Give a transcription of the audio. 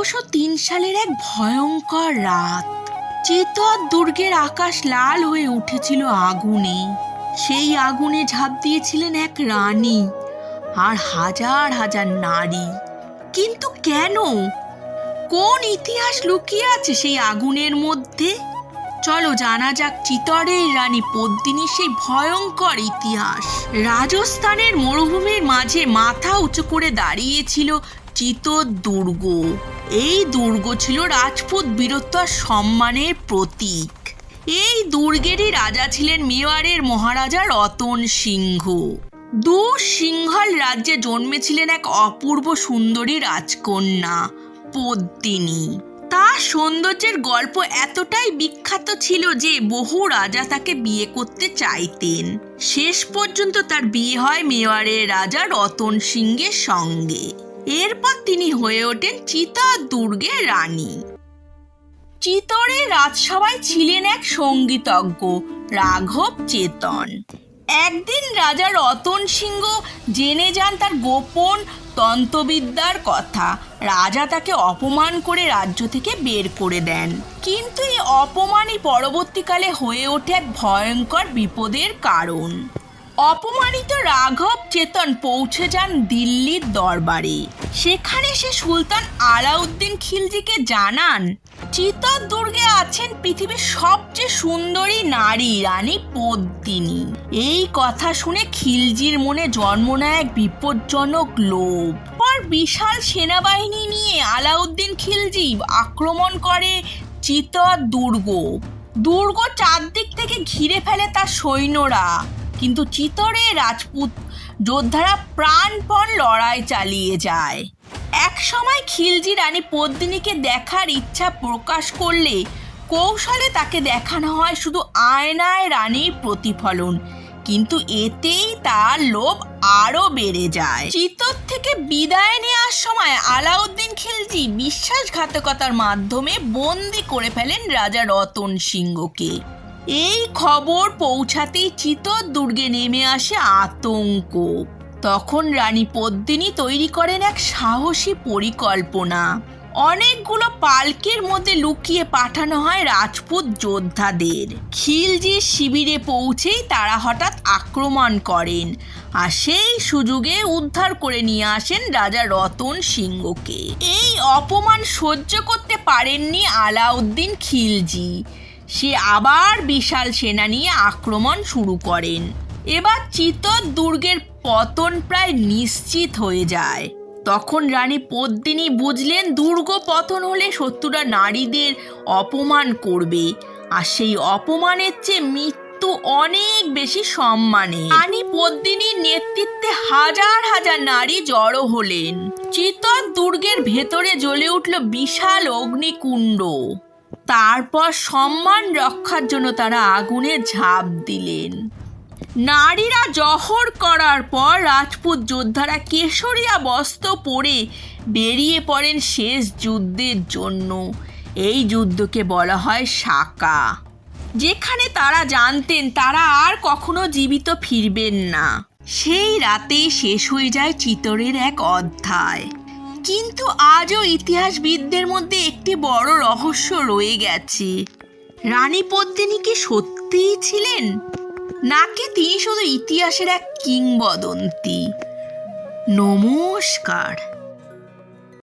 ১২০৩ সালের এক ভয়ঙ্কর রাত। চিতোর দুর্গের আকাশ লাল হয়ে উঠেছিল আগুনে। সেই আগুনে ঝাঁপ দিয়েছিলেন এক রানী আর হাজার হাজার নারী। কিন্তু কেন? কোন ইতিহাস লুকিয়ে আছে সেই আগুনের মধ্যে? চলো জানা যাক চিতোরের রানী পদ্মিনীর সেই ভয়ঙ্কর ইতিহাস। রাজস্থানের মরুভূমির মাঝে মাথা উঁচু করে দাঁড়িয়েছিল চিতোর দুর্গ। এই দুর্গ ছিল রাজপুত বীরত্ব আর সম্মানের প্রতীক। এই দুর্গেরই রাজা ছিলেন মেওয়ারের মহারাজা রতন সিংহ। সিংহল রাজ্যে জন্মেছিলেন এক অপূর্ব সুন্দরী রাজকন্যা পদ্মিনী। তার সৌন্দর্যের গল্প এতটাই বিখ্যাত ছিল যে বহু রাজা তাকে বিয়ে করতে চাইতেন। শেষ পর্যন্ত তার বিয়ে হয় মেওয়ারের রাজা রতন সিংহের সঙ্গে। এরপর তিনি হয়ে ওঠেন চিতোর দুর্গের রানী। চিতোরের রাজসভায় ছিলেন এক সঙ্গীতজ্ঞ রাঘব চেতন। একদিন রাজা রতন সিংহ জেনে যান তার গোপন তন্ত্রবিদ্যার কথা। রাজা তাকে অপমান করে রাজ্য থেকে বের করে দেন। কিন্তু এই অপমানই পরবর্তীকালে হয়ে ওঠে এক ভয়ঙ্কর বিপদের কারণ। অপমানিত রাঘব চেতন পৌঁছে যান দিল্লির দরবারে। সেখানে সে সুলতান আলাউদ্দিন খিলজিকে জানান চিতোর দুর্গে আছেন পৃথিবীর সবচেয়ে সুন্দরী নারী রানী পদ্মিনী। এই কথা শুনে খিলজির মনে জন্ম নেয় এক বিপজ্জনক লোভ। পর বিশাল সেনাবাহিনী নিয়ে আলাউদ্দিন খিলজি আক্রমণ করে চিতোর দুর্গ চারদিক থেকে ঘিরে ফেলে তার সৈন্যরা। কিন্তু চিতোরের রাজপুত যোদ্ধারা প্রাণপণ লড়াই চালিয়ে যায়। এক সময় খিলজি রানী পদ্মিনীকে দেখার ইচ্ছা প্রকাশ করলে কৌশলে তাকে দেখানো হয় শুধু আয়নায় রানীর প্রতিফলন। কিন্তু এতেই তার লোভ আরো বেড়ে যায়। চিতোর থেকে বিদায় নেওয়ার সময় আলাউদ্দিন খিলজি বিশ্বাসঘাতকতার মাধ্যমে বন্দি করে ফেলেন রাজা রতন সিংহকে। এই খবর পৌঁছাতেই চিতোর দুর্গে নেমে আসে আতঙ্ক। তখন রানী পদ্মিনী তৈরি করেন এক সাহসী পরিকল্পনা। অনেকগুলো পালকির মধ্যে লুকিয়ে পাঠানো হয় রাজপুত যোদ্ধাদের। খিলজির শিবিরে পৌঁছেই তারা হঠাৎ আক্রমণ করেন আর সেই সুযোগে উদ্ধার করে নিয়ে আসেন রাজা রতন সিংহকে। এই অপমান সহ্য করতে পারেননি আলাউদ্দিন খিলজি। সে আবার বিশাল সেনা নিয়ে আক্রমণ শুরু করেন। এবার চিতোর দুর্গের পতন প্রায় নিশ্চিত হয়ে যায়। তখন রানী পদ্মিনী বুঝলেন দুর্গ পতন হলে শত্রুরা নারীদের অপমান করবে, আর সেই অপমানের চেয়ে মৃত্যু অনেক বেশি সম্মানে। রানী পদ্মিনীর নেতৃত্বে হাজার হাজার নারী জড়ো হলেন। চিতোর দুর্গের ভেতরে জ্বলে উঠল বিশাল অগ্নিকুণ্ড। তারপর সম্মান রক্ষার জন্য তারা আগুনে ঝাঁপ দিলেন। নারীরা জহর করার পর রাজপুত যোদ্ধারা কেশরিয়া বস্ত্র পরে বেরিয়ে পড়েন শেষ যুদ্ধের জন্য। এই যুদ্ধকে বলা হয় সাকা, যেখানে তারা জানতেন তারা আর কখনো জীবিত ফিরবেন না। সেই রাতেই শেষ হয়ে যায় চিতোরের এক অধ্যায়। কিন্তু আজও ইতিহাসবিদদের মধ্যে একটি বড় রহস্য রয়ে গেছে। রানী পদ্মিনী কি সত্যিই ছিলেন, নাকি তিনি শুধু ইতিহাসের এক কিংবদন্তি? নমস্কার।